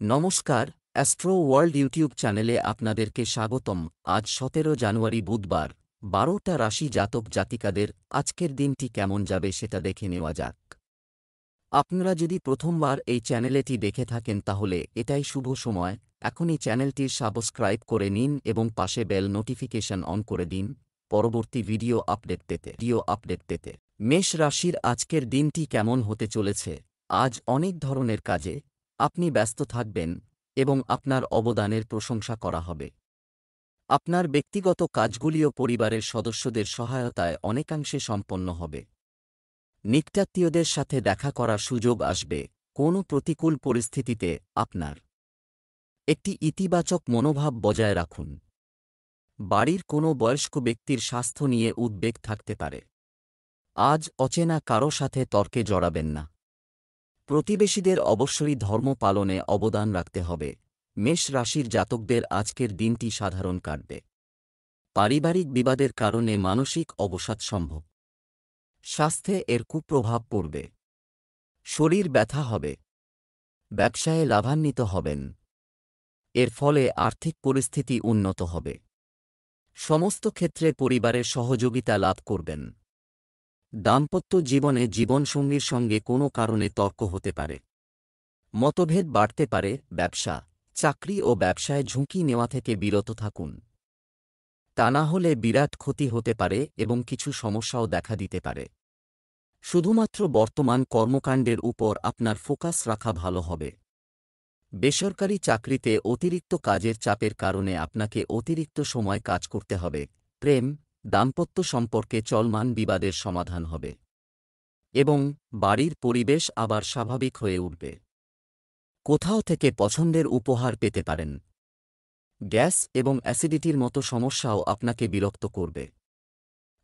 নমস্কার, astro world YouTube চ্যানেলে আপনাদেরকে স্বাগতম। আজ ১৭ জানুয়ারি বুধবার, ১২টা রাশি জাতক জাতিকাদের আজকের দিনটি কেমন যাবে সেটা দেখে নেওয়া যাক। আপনারা যদি প্রথমবার এই চ্যানেলটি দেখে থাকেন তাহলে এটাই শুভ সময়। এখনই চ্যানেলটির সাবস্ক্রাইব করে নিন এবং পাশে বেল নোটিফিকেশন অন করে দিন পরবর্তী ভিডিও আপডেট পেতে। মেষ রাশির আজকের দিনটি কেমন হতে চলেছে? আজ অনেক ধরনের কাজে আপনি ব্যস্ত থাকবেন এবং আপনার অবদানের প্রশংসা করা হবে। আপনার ব্যক্তিগত কাজগুলিও পরিবারের সদস্যদের সহায়তায় অনেকাংশে সম্পন্ন হবে। নিকটাত্মীয়দের সাথে দেখা করার সুযোগ আসবে। কোনো প্রতিকূল পরিস্থিতিতে আপনার একটি ইতিবাচক মনোভাব বজায় রাখুন। বাড়ির কোনো বয়স্ক ব্যক্তির স্বাস্থ্য নিয়ে উদ্বেগ থাকতে পারে। আজ অচেনা কারো সাথে তর্কে জড়াবেন না। প্রতিবেশীদের অবশ্যই ধর্ম পালনে অবদান রাখতে হবে। মেষ রাশির জাতকদের আজকের দিনটি সাধারণ কাটবে। পারিবারিক বিবাদের কারণে মানসিক অবসাদ সম্ভব। স্বাস্থ্যে এর কুপ্রভাব পড়বে। শরীর ব্যথা হবে। ব্যবসায়ে লাভান্বিত হবেন। এর ফলে আর্থিক পরিস্থিতি উন্নত হবে। সমস্ত ক্ষেত্রে পরিবারের সহযোগিতা লাভ করবেন। দাম্পত্য জীবনে জীবনসঙ্গীর সঙ্গে কোনো কারণে তর্ক হতে পারে। মতভেদ বাড়তে পারে। ব্যবসা, চাকরি ও ব্যবসায় ঝুঁকি নেওয়া থেকে বিরত থাকুন। তা না হলে বিরাট ক্ষতি হতে পারে এবং কিছু সমস্যাও দেখা দিতে পারে। শুধুমাত্র বর্তমান কর্মকাণ্ডের উপর আপনার ফোকাস রাখা ভালো হবে। বেসরকারি চাকরিতে অতিরিক্ত কাজের চাপের কারণে আপনাকে অতিরিক্ত সময় কাজ করতে হবে। প্রেম, দাম্পত্য সম্পর্কে চলমান বিবাদের সমাধান হবে এবং বাড়ির পরিবেশ আবার স্বাভাবিক হয়ে উঠবে। কোথাও থেকে পছন্দের উপহার পেতে পারেন। গ্যাস এবং অ্যাসিডিটির মতো সমস্যাও আপনাকে বিরক্ত করবে।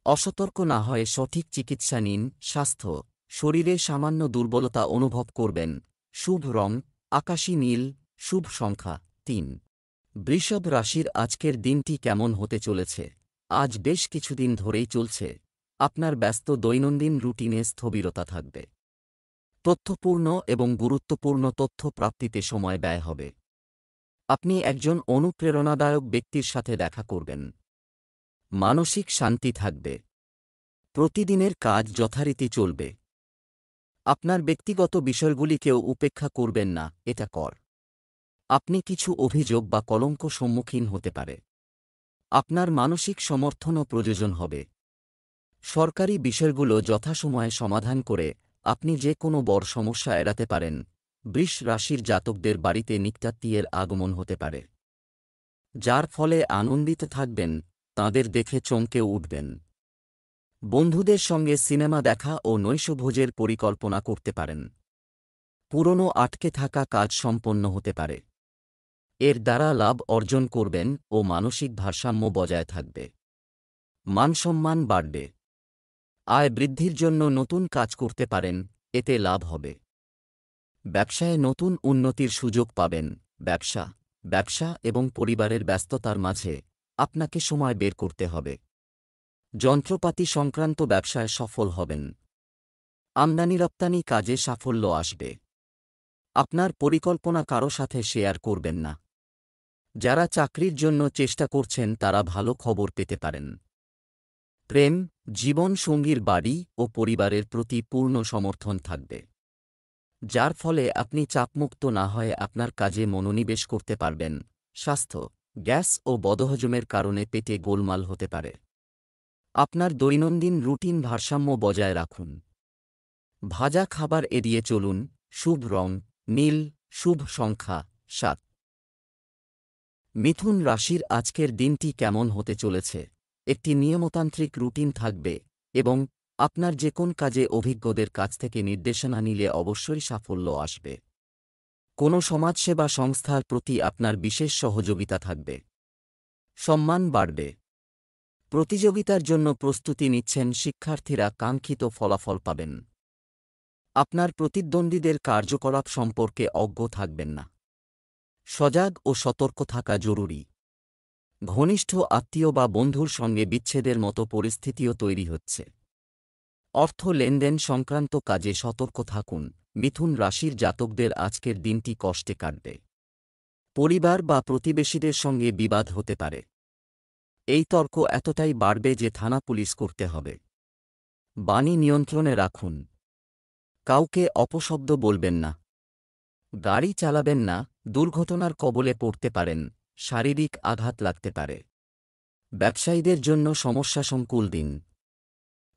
অসতর্ক না হয়ে সঠিক চিকিৎসা নিন। স্বাস্থ্য, শরীরে সামান্য দুর্বলতা অনুভব করবেন। শুভ রং আকাশী নীল। শুভ সংখ্যা ৩। বৃষভ রাশির আজকের দিনটি কেমন হতে চলেছে? আজ বেশ কিছুদিন ধরেই চলছে আপনার ব্যস্ত দৈনন্দিন রুটিনে স্থবিরতা থাকবে। তথ্যপূর্ণ এবং গুরুত্বপূর্ণ তথ্য প্রাপ্তিতে সময় ব্যয় হবে। আপনি একজন অনুপ্রেরণাদায়ক ব্যক্তির সাথে দেখা করবেন। মানসিক শান্তি থাকবে। প্রতিদিনের কাজ যথারীতি চলবে। আপনার ব্যক্তিগত বিষয়গুলিকেও উপেক্ষা করবেন না। এটা কর আপনি কিছু অভিযোগ বা কলঙ্ক সম্মুখীন হতে পারে। আপনার মানসিক সমর্থনও প্রয়োজন হবে। সরকারি বিষয়গুলো যথাসময়ে সমাধান করে আপনি যে কোনো বড় সমস্যা এড়াতে পারেন। বৃষ রাশির জাতকদের বাড়িতে নিকটাত্মীয়ের আগমন হতে পারে, যার ফলে আনন্দিত থাকবেন। তাঁদের দেখে চমকে উঠবেন। বন্ধুদের সঙ্গে সিনেমা দেখা ও নৈশভোজের পরিকল্পনা করতে পারেন। পুরনো আটকে থাকা কাজ সম্পন্ন হতে পারে। এর দ্বারা লাভ অর্জন করবেন ও মানসিক ভারসাম্য বজায় থাকবে। মানসম্মান বাড়বে। আয় বৃদ্ধির জন্য নতুন কাজ করতে পারেন, এতে লাভ হবে। ব্যবসায়ে নতুন উন্নতির সুযোগ পাবেন। ব্যবসা এবং পরিবারের ব্যস্ততার মাঝে আপনাকে সময় বের করতে হবে। যন্ত্রপাতি সংক্রান্ত ব্যবসায় সফল হবেন। আমদানি রপ্তানি কাজে সাফল্য আসবে। আপনার পরিকল্পনা কারো সাথে শেয়ার করবেন না। যারা চাকরির জন্য চেষ্টা করছেন তারা ভালো খবর পেতে পারেন। প্রেম, জীবন সঙ্গীর বাড়ি ও পরিবারের প্রতি পূর্ণ সমর্থন থাকবে, যার ফলে আপনি চাপমুক্ত না হয়ে আপনার কাজে মনোনিবেশ করতে পারবেন। স্বাস্থ্য, গ্যাস ও বদহজমের কারণে পেটে গোলমাল হতে পারে। আপনার দৈনন্দিন রুটিন ভারসাম্য বজায় রাখুন। ভাজা খাবার এড়িয়ে চলুন। শুভ রং নীল। শুভ সংখ্যা ৭। মিথুন রাশির আজকের দিনটি কেমন হতে চলেছে? একটি নিয়মতান্ত্রিক রুটিন থাকবে এবং আপনার যে কোন কাজে অভিজ্ঞদের কাছ থেকে নির্দেশনা নিলে অবশ্যই সাফল্য আসবে। কোনো সমাজসেবা সংস্থার প্রতি আপনার বিশেষ সহযোগিতা থাকবে। সম্মান বাড়বে। প্রতিযোগিতার জন্য প্রস্তুতি নিচ্ছেন শিক্ষার্থীরা, কাঙ্ক্ষিত ফলাফল পাবেন। আপনার প্রতিদ্বন্দ্বীদের কার্যকলাপ সম্পর্কে অজ্ঞ থাকবেন না। সজাগ ও সতর্ক থাকা জরুরি। ঘনিষ্ঠ আত্মীয় বা বন্ধুর সঙ্গে বিচ্ছেদের মতো পরিস্থিতিও তৈরি হচ্ছে। অর্থ লেনদেন সংক্রান্ত কাজে সতর্ক থাকুন। মিথুন রাশির জাতকদের আজকের দিনটি কষ্টে কাটবে। পরিবার বা প্রতিবেশীদের সঙ্গে বিবাদ হতে পারে। এই তর্ক এতটাই বাড়বে যে থানা পুলিশ করতে হবে। বাণী নিয়ন্ত্রণে রাখুন। কাউকে অপশব্দ বলবেন না। গাড়ি চালাবেন না, দুর্ঘটনার কবলে পড়তে পারেন, শারীরিক আঘাত লাগতে পারে। ব্যবসায়ীদের জন্য সমস্যাসংকুল দিন।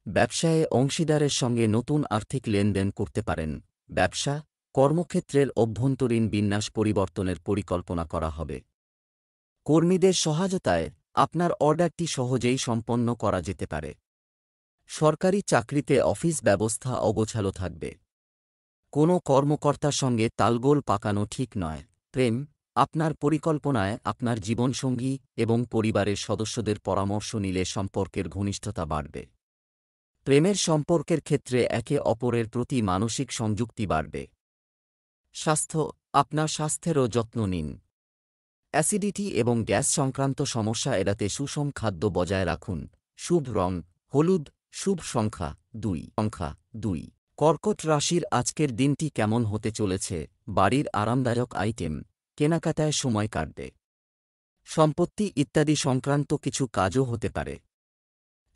ব্যবসায়ে অংশীদারের সঙ্গে নতুন আর্থিক লেনদেন করতে পারেন। ব্যবসা, কর্মক্ষেত্রের অভ্যন্তরীণ বিন্যাস পরিবর্তনের পরিকল্পনা করা হবে। কর্মীদের সহায়তায় আপনার অর্ডারটি সহজেই সম্পন্ন করা যেতে পারে। সরকারি চাকরিতে অফিস ব্যবস্থা অগোছালো থাকবে। কোনো কর্মকর্তার সঙ্গে তালগোল পাকানো ঠিক নয়। প্রেম, আপনার পরিকল্পনায় আপনার জীবনসঙ্গী এবং পরিবারের সদস্যদের পরামর্শ নিলে সম্পর্কের ঘনিষ্ঠতা বাড়বে। প্রেমের সম্পর্কের ক্ষেত্রে একে অপরের প্রতি মানসিক সংযুক্তি বাড়বে। স্বাস্থ্য, আপনার স্বাস্থ্যেরও যত্ন নিন। অ্যাসিডিটি এবং গ্যাস সংক্রান্ত সমস্যা এড়াতে সুষম খাদ্য বজায় রাখুন। শুভ রং হলুদ, শুভ সংখ্যা 2। কর্কট রাশির আজকের দিনটি কেমন হতে চলেছে? বাড়ির আরামদায়ক আইটেম কেনাকাটায় সময় কাটবে। সম্পত্তি ইত্যাদি সংক্রান্ত কিছু কাজও হতে পারে।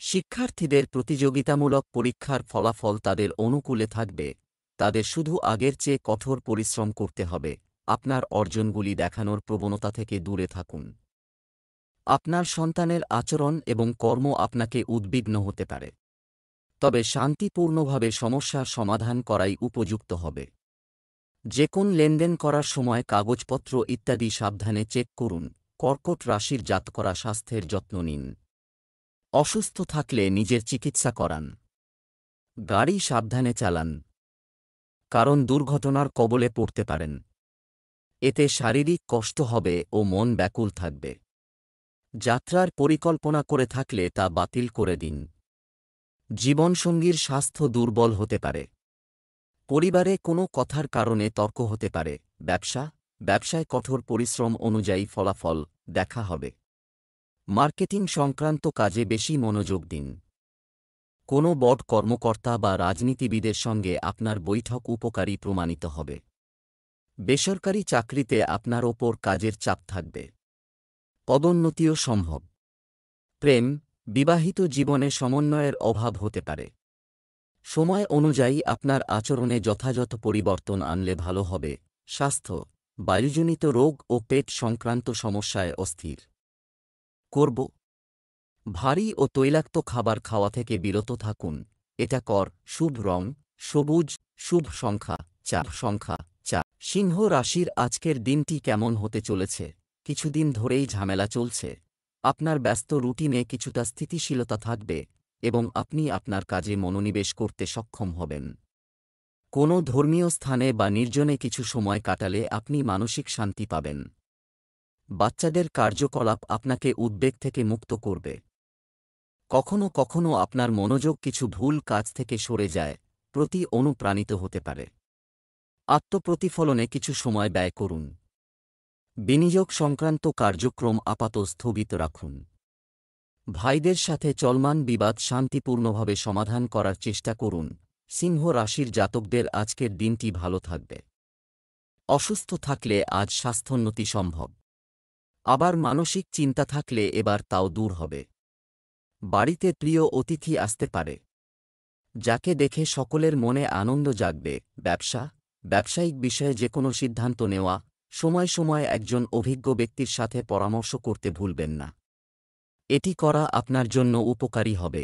শিক্ষার্থীদের প্রতিযোগিতামূলক পরীক্ষার ফলাফল তাদের অনুকূলে থাকবে। তাদের শুধু আগের চেয়ে কঠোর পরিশ্রম করতে হবে। আপনার অর্জনগুলি দেখানোর প্রবণতা থেকে দূরে থাকুন। আপনার সন্তানের আচরণ এবং কর্ম আপনাকে উদ্বিগ্ন হতে পারে। তবে শান্তিপূর্ণভাবে সমস্যার সমাধান করাই উপযুক্ত হবে। যে কোন লেনদেন করার সময় কাগজপত্র ইত্যাদি সাবধানে চেক করুন। কর্কট রাশির জাতকরা স্বাস্থ্যের যত্ন নিন। অসুস্থ থাকলে নিজের চিকিৎসা করান। গাড়ি সাবধানে চালান, কারণ দুর্ঘটনার কবলে পড়তে পারেন। এতে শারীরিক কষ্ট হবে ও মন ব্যাকুল থাকবে। যাত্রার পরিকল্পনা করে থাকলে তা বাতিল করে দিন। জীবনসঙ্গীর স্বাস্থ্য দুর্বল হতে পারে। পরিবারে কোনো কথার কারণে তর্ক হতে পারে। ব্যবসায় কঠোর পরিশ্রম অনুযায়ী ফলাফল দেখা হবে। মার্কেটিং সংক্রান্ত কাজে বেশি মনোযোগ দিন। কোনো বড় কর্মকর্তা বা রাজনীতিবিদের সঙ্গে আপনার বৈঠক উপকারী প্রমাণিত হবে। বেসরকারি চাকরিতে আপনার ওপর কাজের চাপ থাকবে। পদোন্নতিও সম্ভব। প্রেম, বিবাহিত জীবনে সমন্বয়ের অভাব হতে পারে। সময় অনুযায়ী আপনার আচরণে যথাযথ পরিবর্তন আনলে ভালো হবে। স্বাস্থ্য, বায়ুজনিত রোগ ও পেট সংক্রান্ত সমস্যায় অস্থির করব। ভারী ও তৈলাক্ত খাবার খাওয়া থেকে বিরত থাকুন। এটা শুভ রং সবুজ, শুভ সংখ্যা 4। সিংহ রাশির আজকের দিনটি কেমন হতে চলেছে? কিছুদিন ধরেই ঝামেলা চলছে। আপনার ব্যস্ত রুটিনে কিছুটা স্থিতিশীলতা থাকবে এবং আপনি আপনার কাজে মনোনিবেশ করতে সক্ষম হবেন। কোনো ধর্মীয় স্থানে বা নির্জনে কিছু সময় কাটালে আপনি মানসিক শান্তি পাবেন। বাচ্চাদের কার্যকলাপ আপনাকে উদ্বেগ থেকে মুক্ত করবে। কখনো কখনো আপনার মনোযোগ কিছু ভুল কাজ থেকে সরে যায়, প্রতি অনুপ্রাণিত হতে পারে। আত্মপ্রতিফলনে কিছু সময় ব্যয় করুন। বিনিয়োগ সংক্রান্ত কার্যক্রম আপাতত স্থগিত রাখুন। ভাইদের সাথে চলমান বিবাদ শান্তিপূর্ণভাবে সমাধান করার চেষ্টা করুন। সিংহ রাশির জাতকদের আজকের দিনটি ভালো থাকবে। অসুস্থ থাকলে আজ স্বাস্থ্যোন্নতি সম্ভব। আবার মানসিক চিন্তা থাকলে এবার তাও দূর হবে। বাড়িতে প্রিয় অতিথি আসতে পারে, যাকে দেখে সকলের মনে আনন্দ জাগবে। ব্যবসায়িক বিষয়ে যে কোনো সিদ্ধান্ত নেওয়া সময় সময় একজন অভিজ্ঞ ব্যক্তির সাথে পরামর্শ করতে ভুলবেন না। এটি করা আপনার জন্য উপকারী হবে।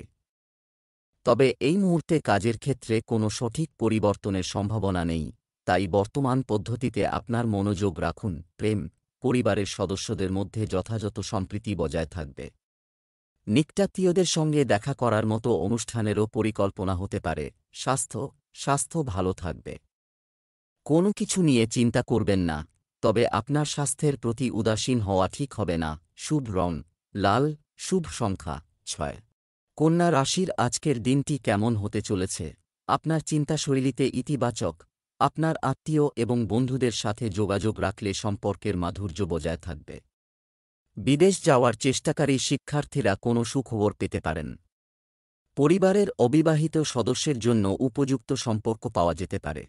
তবে এই মুহূর্তে কাজের ক্ষেত্রে কোনো সঠিক পরিবর্তনের সম্ভাবনা নেই, তাই বর্তমান পদ্ধতিতে আপনার মনোযোগ রাখুন। প্রেম, পরিবারের সদস্যদের মধ্যে যথাযথ সম্প্রীতি বজায় থাকবে। নিকটাত্মীয়দের সঙ্গে দেখা করার মতো অনুষ্ঠানেরও পরিকল্পনা হতে পারে। স্বাস্থ্য ভালো থাকবে। কোনো কিছু নিয়ে চিন্তা করবেন না, তবে আপনার স্বাস্থ্যের প্রতি উদাসীন হওয়া ঠিক হবে না। শুভ রং লাল, শুভ সংখ্যা 6। কন্যা রাশির আজকের দিনটি কেমন হতে চলেছে? আপনার চিন্তাশৈলীতে ইতিবাচক। আপনার আত্মীয় এবং বন্ধুদের সাথে যোগাযোগ রাখলে সম্পর্কের মাধুর্য বজায় থাকবে। বিদেশ যাওয়ার চেষ্টাকারী শিক্ষার্থীরা কোনো সুখবর পেতে পারেন। পরিবারের অবিবাহিত সদস্যের জন্য উপযুক্ত সম্পর্ক পাওয়া যেতে পারে।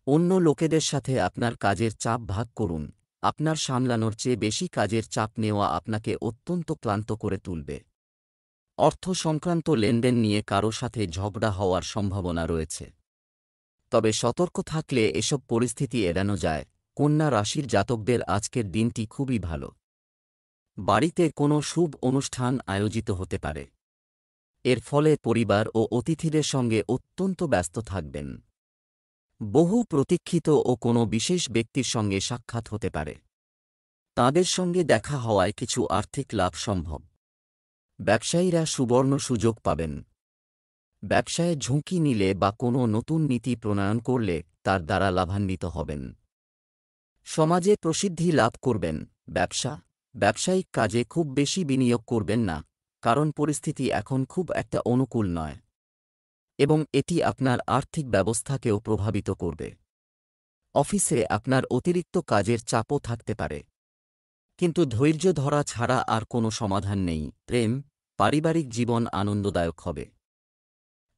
অন্য লোকেদের সাথে আপনার কাজের চাপ ভাগ করুন, আপনার সামলানোর চেয়ে বেশি কাজের চাপ নেওয়া আপনাকে অত্যন্ত ক্লান্ত করে তুলবে। অর্থ সংক্রান্ত লেনদেন নিয়ে কারো সাথে ঝগড়া হওয়ার সম্ভাবনা রয়েছে। তবে সতর্ক থাকলে এসব পরিস্থিতি এড়ানো যায়। কন্যা রাশির জাতকদের আজকের দিনটি খুবই ভালো। বাড়িতে কোনো শুভ অনুষ্ঠান আয়োজিত হতে পারে। এর ফলে পরিবার ও অতিথিদের সঙ্গে অত্যন্ত ব্যস্ত থাকবেন। বহু প্রতীক্ষিত ও কোনো বিশেষ ব্যক্তির সঙ্গে সাক্ষাৎ হতে পারে। তাঁদের সঙ্গে দেখা হওয়ায় কিছু আর্থিক লাভ সম্ভব। ব্যবসায়ীরা সুবর্ণ সুযোগ পাবেন। ব্যবসায়ে ঝুঁকি নিলে বা কোনো নতুন নীতি প্রণয়ন করলে তার দ্বারা লাভান্বিত হবেন। সমাজে প্রসিদ্ধি লাভ করবেন। ব্যবসায়িক কাজে খুব বেশি বিনিয়োগ করবেন না, কারণ পরিস্থিতি এখন খুব একটা অনুকূল নয় এবং এটি আপনার আর্থিক ব্যবস্থাকেও প্রভাবিত করবে। অফিসে আপনার অতিরিক্ত কাজের চাপও থাকতে পারে, কিন্তু ধৈর্য ধরা ছাড়া আর কোনো সমাধান নেই। পারিবারিক জীবন আনন্দদায়ক হবে।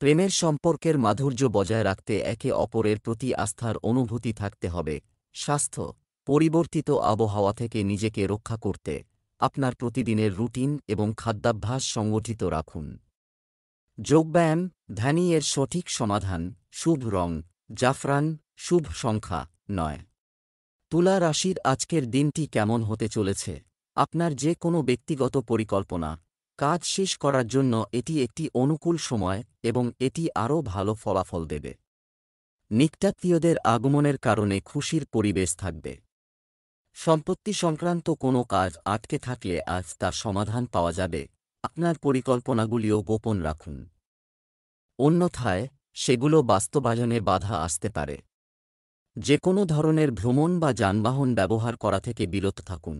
প্রেমের সম্পর্কের মাধুর্য বজায় রাখতে একে অপরের প্রতি আস্থার অনুভূতি থাকতে হবে। স্বাস্থ্য, পরিবর্তিত আবহাওয়া থেকে নিজেকে রক্ষা করতে আপনার প্রতিদিনের রুটিন এবং খাদ্যাভ্যাস সংগঠিত রাখুন। যোগব্যায়াম, ধ্যানই এর সঠিক সমাধান। শুভ রং জাফরান, শুভ সংখ্যা 9। তুলা রাশির আজকের দিনটি কেমন হতে চলেছে? আপনার যে কোনো ব্যক্তিগত পরিকল্পনা, কাজ শেষ করার জন্য এটি একটি অনুকূল সময় এবং এটি আরও ভালো ফলাফল দেবে। নিকটাত্মীয়দের আগমনের কারণে খুশির পরিবেশ থাকবে। সম্পত্তি সংক্রান্ত কোনো কাজ আটকে থাকলে আজ তার সমাধান পাওয়া যাবে। আপনার পরিকল্পনাগুলিও গোপন রাখুন, অন্যথায় সেগুলো বাস্তবায়নে বাধা আসতে পারে। যে কোনো ধরনের ভ্রমণ বা যানবাহন ব্যবহার করা থেকে বিরত থাকুন,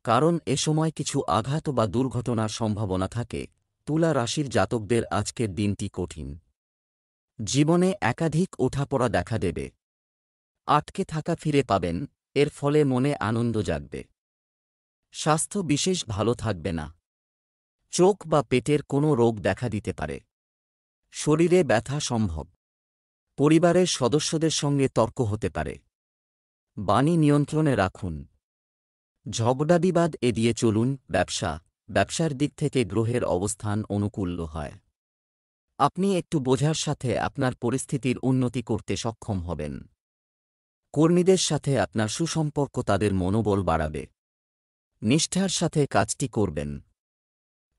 কারণ এ সময় কিছু আঘাত বা দুর্ঘটনার সম্ভাবনা থাকে। তুলা রাশির জাতকদের আজকের দিনটি কঠিন। জীবনে একাধিক ওঠাপড়া দেখা দেবে। আটকে থাকা ফিরে পাবেন, এর ফলে মনে আনন্দ জাগবে। স্বাস্থ্য বিশেষ ভালো থাকবে না। চোখ বা পেটের কোনো রোগ দেখা দিতে পারে। শরীরে ব্যথা সম্ভব। পরিবারের সদস্যদের সঙ্গে তর্ক হতে পারে। বাণী নিয়ন্ত্রণে রাখুন। ঝগড়া বিবাদ এড়িয়ে চলুন। ব্যবসার দিক থেকে গ্রহের অবস্থান অনুকূল হয়। আপনি একটু বোঝার সাথে আপনার পরিস্থিতির উন্নতি করতে সক্ষম হবেন। কর্মীদের সাথে আপনার সুসম্পর্ক তাদের মনোবল বাড়াবে। নিষ্ঠার সাথে কাজটি করবেন।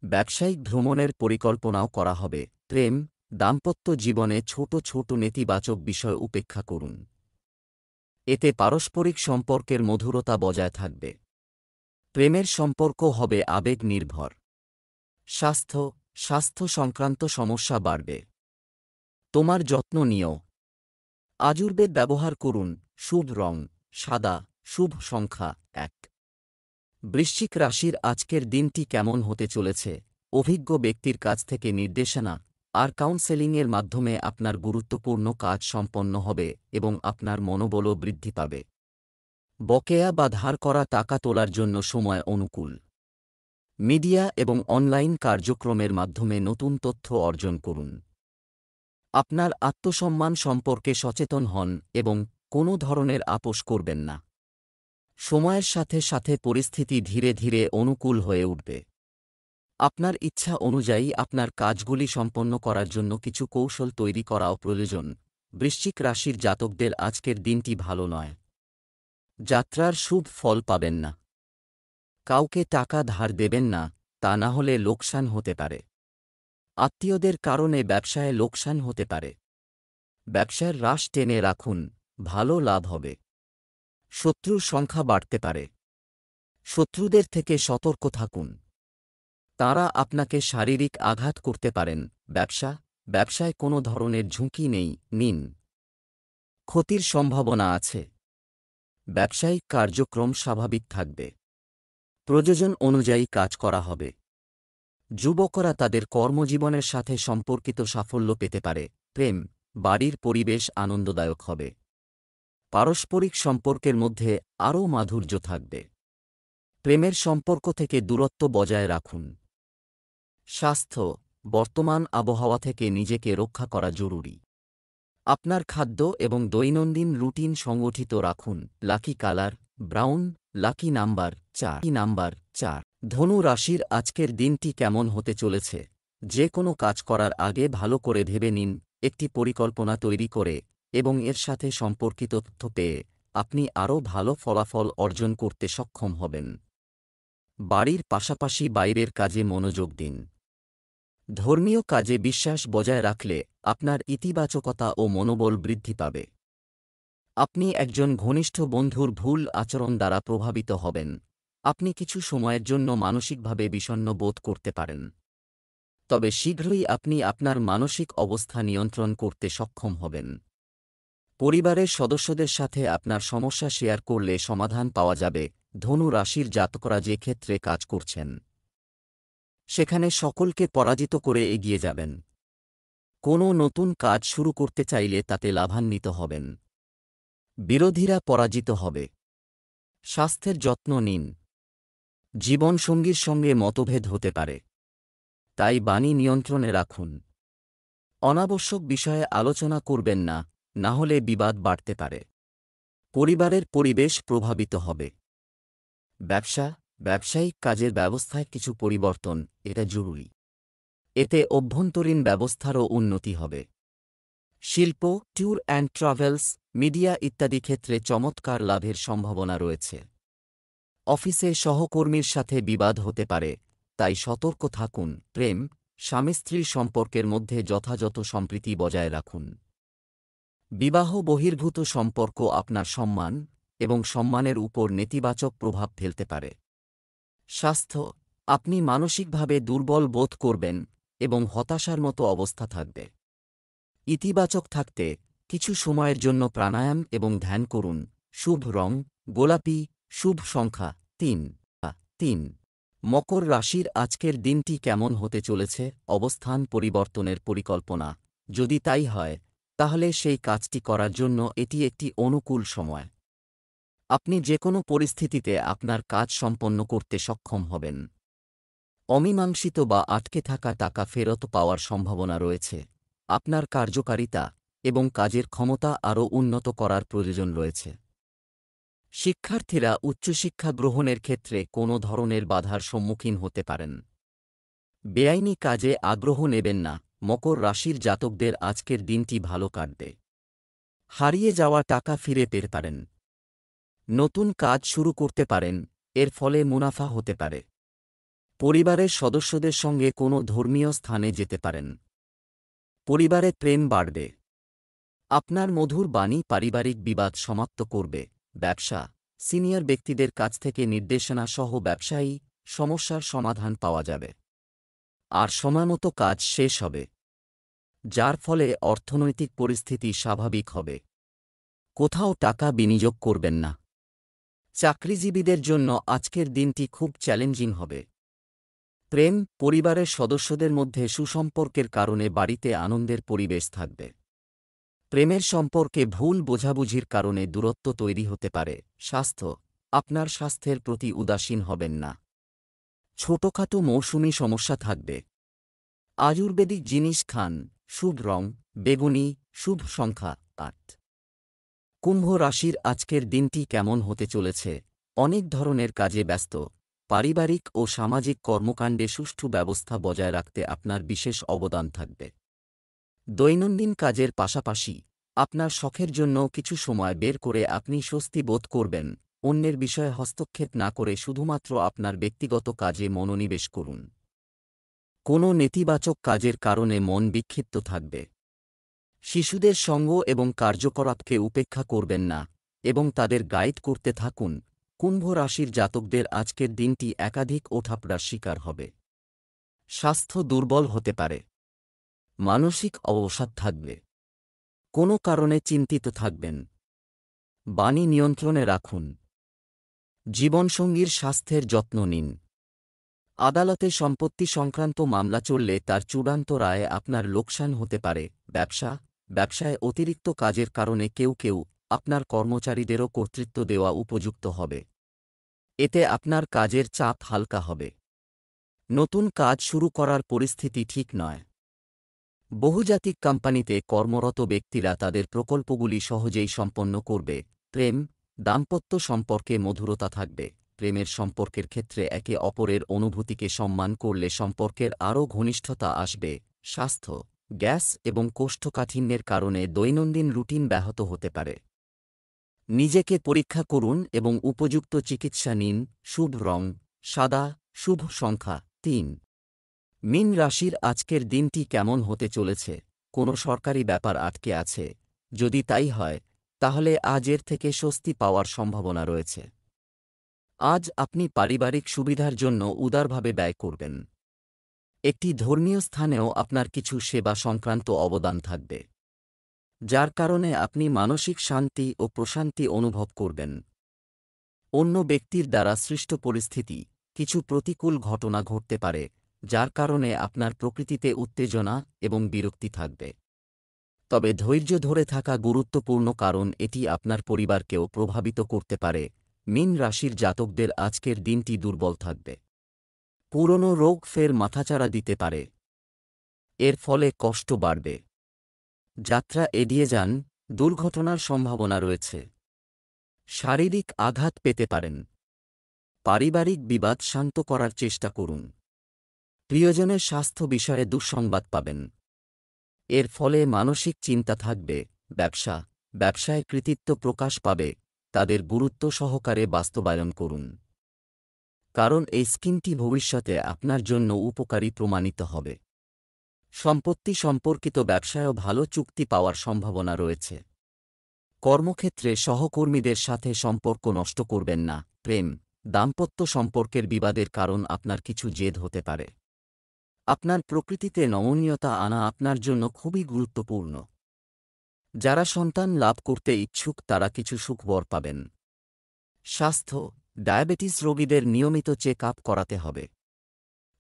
ব্যবসায়িক ভ্রমণের পরিকল্পনাও করা হবে। দাম্পত্য জীবনে ছোট ছোট নেতিবাচক বিষয় উপেক্ষা করুন। এতে পারস্পরিক সম্পর্কের মধুরতা বজায় থাকবে। প্রেমের সম্পর্ক হবে আবেগ নির্ভর। স্বাস্থ্য সংক্রান্ত সমস্যা বাড়বে। তোমার যত্ন নিও। আযুর্বেদ ব্যবহার করুন। শুভ রং সাদা, শুভ সংখ্যা 1। বৃশ্চিক রাশির আজকের দিনটি কেমন হতে চলেছে? অভিজ্ঞ ব্যক্তির কাছ থেকে নির্দেশনা আর কাউন্সেলিংয়ের মাধ্যমে আপনার গুরুত্বপূর্ণ কাজ সম্পন্ন হবে এবং আপনার মনোবলও বৃদ্ধি পাবে। বকেয়া বা ধার করা টাকা তোলার জন্য সময় অনুকূল। মিডিয়া এবং অনলাইন কার্যক্রমের মাধ্যমে নতুন তথ্য অর্জন করুন। আপনার আত্মসম্মান সম্পর্কে সচেতন হন এবং কোনো ধরনের আপোস করবেন না। সময়ের সাথে সাথে পরিস্থিতি ধীরে ধীরে অনুকূল হয়ে উঠবে। আপনার ইচ্ছা অনুযায়ী আপনার কাজগুলি সম্পন্ন করার জন্য কিছু কৌশল তৈরি করাও প্রয়োজন। বৃশ্চিক রাশির জাতকদের আজকের দিনটি ভালো নয়। যাত্রার শুভ ফল পাবেন না। কাউকে টাকা ধার দেবেন না, তা না হলে লোকসান হতে পারে। আত্মীয়দের কারণে ব্যবসায় লোকসান হতে পারে। ব্যবসার হ্রাস টেনে রাখুন, ভালো লাভ হবে। শত্রুর সংখ্যা বাড়তে পারে। শত্রুদের থেকে সতর্ক থাকুন। তারা আপনাকে শারীরিক আঘাত করতে পারেন। ব্যবসায় কোনো ধরনের ঝুঁকি নিন। ক্ষতির সম্ভাবনা আছে। ব্যবসায়িক কার্যক্রম স্বাভাবিক থাকবে। প্রয়োজন অনুযায়ী কাজ করা হবে। যুবকরা তাদের কর্মজীবনের সাথে সম্পর্কিত সাফল্য পেতে পারে। বাড়ির পরিবেশ আনন্দদায়ক হবে। পারস্পরিক সম্পর্কের মধ্যে আরও মাধুর্য থাকবে। প্রেমের সম্পর্ক থেকে দূরত্ব বজায় রাখুন। স্বাস্থ্য, বর্তমান আবহাওয়া থেকে নিজেকে রক্ষা করা জরুরি। আপনার খাদ্য এবং দৈনন্দিন রুটিন সংগঠিত রাখুন। Lucky colour brown, lucky number 4। ধনু রাশির আজকের দিনটি কেমন হতে চলেছে? যে কোনো কাজ করার আগে ভালো করে ভেবে নিন, একটি পরিকল্পনা তৈরি করে এবং এর সাথে সম্পর্কিত তথ্য পেয়ে আপনি আরও ভালো ফলাফল অর্জন করতে সক্ষম হবেন। বাড়ির পাশাপাশি বাইরের কাজে মনোযোগ দিন। ধর্মীয় কাজে বিশ্বাস বজায় রাখলে আপনার ইতিবাচকতা ও মনোবল বৃদ্ধি পাবে। আপনি একজন ঘনিষ্ঠ বন্ধুর ভুল আচরণ দ্বারা প্রভাবিত হবেন। আপনি কিছু সময়ের জন্য মানসিকভাবে বিষণ্ণ বোধ করতে পারেন। তবে শীঘ্রই আপনি আপনার মানসিক অবস্থা নিয়ন্ত্রণ করতে সক্ষম হবেন। পরিবারের সদস্যদের সাথে আপনার সমস্যা শেয়ার করলে সমাধান পাওয়া যাবে। ধনু রাশির জাতকরা যে ক্ষেত্রে কাজ করছেন সেখানে সকলকে পরাজিত করে এগিয়ে যাবেন। কোনো নতুন কাজ শুরু করতে চাইলে তাতে লাভান্বিত হবেন। বিরোধীরা পরাজিত হবে। স্বাস্থ্যের যত্ন নিন। জীবনসঙ্গীর সঙ্গে মতভেদ হতে পারে, তাই বাণী নিয়ন্ত্রণে রাখুন। অনাবশ্যক বিষয়ে আলোচনা করবেন না, না হলে বিবাদ বাড়তে পারে। পরিবারের পরিবেশ প্রভাবিত হবে। ব্যবসায়িক কাজের ব্যবস্থায় কিছু পরিবর্তন, এটা জরুরি। এতে অভ্যন্তরীণ ব্যবস্থারও উন্নতি হবে। শিল্প, ট্যুর অ্যান্ড ট্রাভেলস, মিডিয়া ইত্যাদি ক্ষেত্রে চমৎকার লাভের সম্ভাবনা রয়েছে। অফিসে সহকর্মীর সাথে বিবাদ হতে পারে, তাই সতর্ক থাকুন। প্রেম, স্বামী স্ত্রীর সম্পর্কের মধ্যে যথাযথ সম্প্রীতি বজায় রাখুন। বিবাহ বহির্ভূত সম্পর্ক আপনার সম্মান এবং সম্মানের উপর নেতিবাচক প্রভাব ফেলতে পারে। স্বাস্থ্য, আপনি মানসিকভাবে দুর্বল বোধ করবেন এবং হতাশার মতো অবস্থা থাকবে। ইতিবাচক থাকতে কিছু সময়ের জন্য প্রাণায়াম এবং ধ্যান করুন। শুভ রং গোলাপি, শুভ সংখ্যা 3। মকর রাশির আজকের দিনটি কেমন হতে চলেছে? অবস্থান পরিবর্তনের পরিকল্পনা যদি তাই হয়, তাহলে সেই কাজটি করার জন্য এটি একটি অনুকূল সময়। আপনি যে কোনো পরিস্থিতিতে আপনার কাজ সম্পন্ন করতে সক্ষম হবেন। অমীমাংসিত বা আটকে থাকা টাকা ফেরত পাওয়ার সম্ভাবনা রয়েছে। আপনার কার্যকারিতা এবং কাজের ক্ষমতা আরও উন্নত করার প্রয়োজন রয়েছে। শিক্ষার্থীরা উচ্চশিক্ষা গ্রহণের ক্ষেত্রে কোনো ধরনের বাধার সম্মুখীন হতে পারেন। বেআইনি কাজে আগ্রহ নেবেন না। মকর রাশির জাতকদের আজকের দিনটি ভালো কাটবে। হারিয়ে যাওয়া টাকা ফিরে পেতে পারেন। নতুন কাজ শুরু করতে পারেন, এর ফলে মুনাফা হতে পারে। পরিবারের সদস্যদের সঙ্গে কোনো ধর্মীয় স্থানে যেতে পারেন। পরিবারে প্রেম বাড়বে। আপনার মধুর বাণী পারিবারিক বিবাদ সমাপ্ত করবে। ব্যবসা, সিনিয়র ব্যক্তিদের কাছ থেকে নির্দেশনা সহ ব্যবসায়ী সমস্যার সমাধান পাওয়া যাবে। আর সময়মতো কাজ শেষ হবে, যার ফলে অর্থনৈতিক পরিস্থিতি স্বাভাবিক হবে। কোথাও টাকা বিনিয়োগ করবেন না। চাকরিজীবীদের জন্য আজকের দিনটি খুব চ্যালেঞ্জিং হবে। প্রেম, পরিবারের সদস্যদের মধ্যে সুসম্পর্কের কারণে বাড়িতে আনন্দের পরিবেশ থাকবে। প্রেমের সম্পর্কে ভুল বোঝাবুঝির কারণে দূরত্ব তৈরি হতে পারে। স্বাস্থ্য, আপনার স্বাস্থ্যের প্রতি উদাসীন হবেন না। ছোটখাটো মৌসুমি সমস্যা থাকবে। আয়ুর্বেদিক জিনিস খান। শুভ রং বেগুনি, শুভ সংখ্যা 8। কুম্ভ রাশির আজকের দিনটি কেমন হতে চলেছে? অনেক ধরনের কাজে ব্যস্ত। পারিবারিক ও সামাজিক কর্মকাণ্ডে সুষ্ঠু ব্যবস্থা বজায় রাখতে আপনার বিশেষ অবদান থাকবে। দৈনন্দিন কাজের পাশাপাশি আপনার শখের জন্য কিছু সময় বের করে আপনি স্বস্তি বোধ করবেন। অন্যের বিষয়ে হস্তক্ষেপ না করে শুধুমাত্র আপনার ব্যক্তিগত কাজে মনোনিবেশ করুন। কোনো নেতিবাচক কাজের কারণে মন বিক্ষিপ্ত থাকবে। শিশুদের সঙ্গ এবং কার্যকলাপকে উপেক্ষা করবেন না এবং তাদের গাইড করতে থাকুন। কুম্ভ রাশির জাতকদের আজকের দিনটি একাধিক ওঠাপড়ার শিকার হবে। স্বাস্থ্য দুর্বল হতে পারে। মানসিক অবসাদ থাকবে। কোনো কারণে চিন্তিত থাকবেন। বাণী নিয়ন্ত্রণে রাখুন। জীবনসঙ্গীর স্বাস্থ্যের যত্ন নিন। আদালতে সম্পত্তি সংক্রান্ত মামলা চললে তার চূড়ান্ত রায়ে আপনার লোকসান হতে পারে। ব্যবসায় অতিরিক্ত কাজের কারণে কেউ আপনার কর্মচারীদেরও কর্তৃত্ব দেওয়া উপযুক্ত হবে। এতে আপনার কাজের চাপ হালকা হবে। নতুন কাজ শুরু করার পরিস্থিতি ঠিক নয়। বহুজাতিক কোম্পানিতে কর্মরত ব্যক্তিরা তাদের প্রকল্পগুলি সহজেই সম্পন্ন করবে। প্রেম, দাম্পত্য সম্পর্কে মধুরতা থাকবে। প্রেমের সম্পর্কের ক্ষেত্রে একে অপরের অনুভূতিকে সম্মান করলে সম্পর্কের আরও ঘনিষ্ঠতা আসবে। স্বাস্থ্য, গ্যাস এবং কোষ্ঠকাঠিন্যের কারণে দৈনন্দিন রুটিন ব্যাহত হতে পারে। নিজেকে পরীক্ষা করুন এবং উপযুক্ত চিকিৎসা নিন। শুভ রং সাদা, শুভ সংখ্যা ৩। মীন রাশির আজকের দিনটি কেমন হতে চলেছে? কোনো সরকারি ব্যাপার আটকে আছে? যদি তাই হয়, তাহলে আজ এর থেকে স্বস্তি পাওয়ার সম্ভাবনা রয়েছে। আজ আপনি পারিবারিক সুবিধার জন্য উদারভাবে ব্যয় করবেন। একটি ধর্মীয় স্থানেও আপনার কিছু সেবা সংক্রান্ত অবদান থাকবে, যার কারণে আপনি মানসিক শান্তি ও প্রশান্তি অনুভব করবেন। অন্য ব্যক্তির দ্বারা সৃষ্ট পরিস্থিতি, কিছু প্রতিকূল ঘটনা ঘটতে পারে, যার কারণে আপনার প্রকৃতিতে উত্তেজনা এবং বিরক্তি থাকবে। তবে ধৈর্য ধরে থাকা গুরুত্বপূর্ণ, কারণ এটি আপনার পরিবারকেও প্রভাবিত করতে পারে। মীন রাশির জাতকদের আজকের দিনটি দুর্বল থাকবে। পুরনো রোগ ফের মাথাচাড়া দিতে পারে। এর ফলে কষ্ট বাড়বে। যাত্রা এড়িয়ে যান, দুর্ঘটনার সম্ভাবনা রয়েছে। শারীরিক আঘাত পেতে পারেন। পারিবারিক বিবাদ শান্ত করার চেষ্টা করুন। প্রিয়জনের স্বাস্থ্য বিষয়ে দুঃসংবাদ পাবেন। এর ফলে মানসিক চিন্তা থাকবে। ব্যবসায় কৃতিত্ব প্রকাশ পাবে। তাদের গুরুত্ব সহকারে বাস্তবায়ন করুন, কারণ এই স্কিমটি ভবিষ্যতে আপনার জন্য উপকারী প্রমাণিত হবে। সম্পত্তি সম্পর্কিত ব্যবসায়ও ভালো চুক্তি পাওয়ার সম্ভাবনা রয়েছে। কর্মক্ষেত্রে সহকর্মীদের সাথে সম্পর্ক নষ্ট করবেন না। প্রেম, দাম্পত্য সম্পর্কের বিবাদের কারণ আপনার কিছু জেদ হতে পারে। আপনার প্রকৃতিতে নমনীয়তা আনা আপনার জন্য খুবই গুরুত্বপূর্ণ। যারা সন্তান লাভ করতে ইচ্ছুক তারা কিছু সুখবর পাবেন। স্বাস্থ্য, ডায়াবেটিস রোগীদের নিয়মিত চেক আপ করাতে হবে।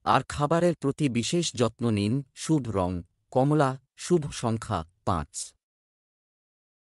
আর খাবারের প্রতি বিশেষ যত্ন নিন। শুভ রং কমলা, শুভ সংখ্যা ৫।